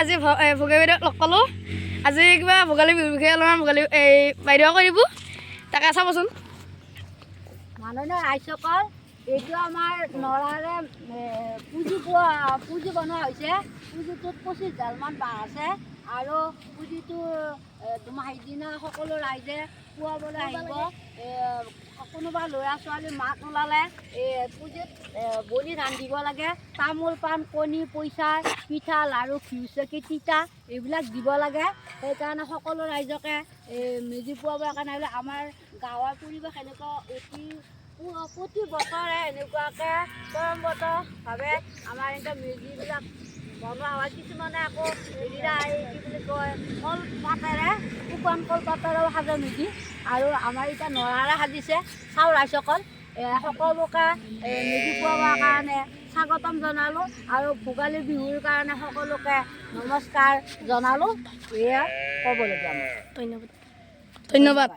আজি ভোগালী বাইদেউক লগ পালোঁ আজি কিবা ভোগালী বিহুৰ বিষয়ে অলপমান ভোগালী বাইদেউ কৈ দিব তাকে চাবচোন মাননীয় ৰাইজসকল এইটো আমাৰ নৰাৰে পুঁজি বনোৱা হৈছে পুঁজিটোত 25,000 বাঁহ আছে আৰু পুঁজিটো দুমাহীৰ দিনা সকলো ৰাইজে পুৱাবলৈ আহিব কোনোবা ল'ৰা ছোৱালী মাক ওলালে পুঁজিত বলি ধান দিব লাগে তামোল পাণ কণী পইচা পিঠা লাড়ু ঘিউ চেকি তিতা এইবিলাক দিব লাগে সেইকাৰণে সকলো ৰাইজকে মেজি পুৱাবৰ কাৰণে আহিলে আমাৰ গাঁৱৰ পৰিৱেশ এনেকুৱা প্ৰতি বছৰে এনেকুৱাকৈ পৰম্পৰাগতভাৱে আমাৰ এতিয়া মেজিবিলাক বনোৱা হয় কিছুমানে আকৌ হেৰিৰা কি বুলি কয় কলপাতেৰে শুকান কলপাতেৰেও সাজে মেজি আৰু আমাৰ এতিয়া নৰাৰে সাজিছে চাওঁ ৰাইজসকল সকলোকে মেজি পুৱাবৰ কাৰণে স্বাগতম জনালোঁ আৰু ভোগালী বিহুৰ কাৰণে সকলোকে নমস্কাৰ জনালোঁ এয়া ক'বলগীয়া ধন্যবাদ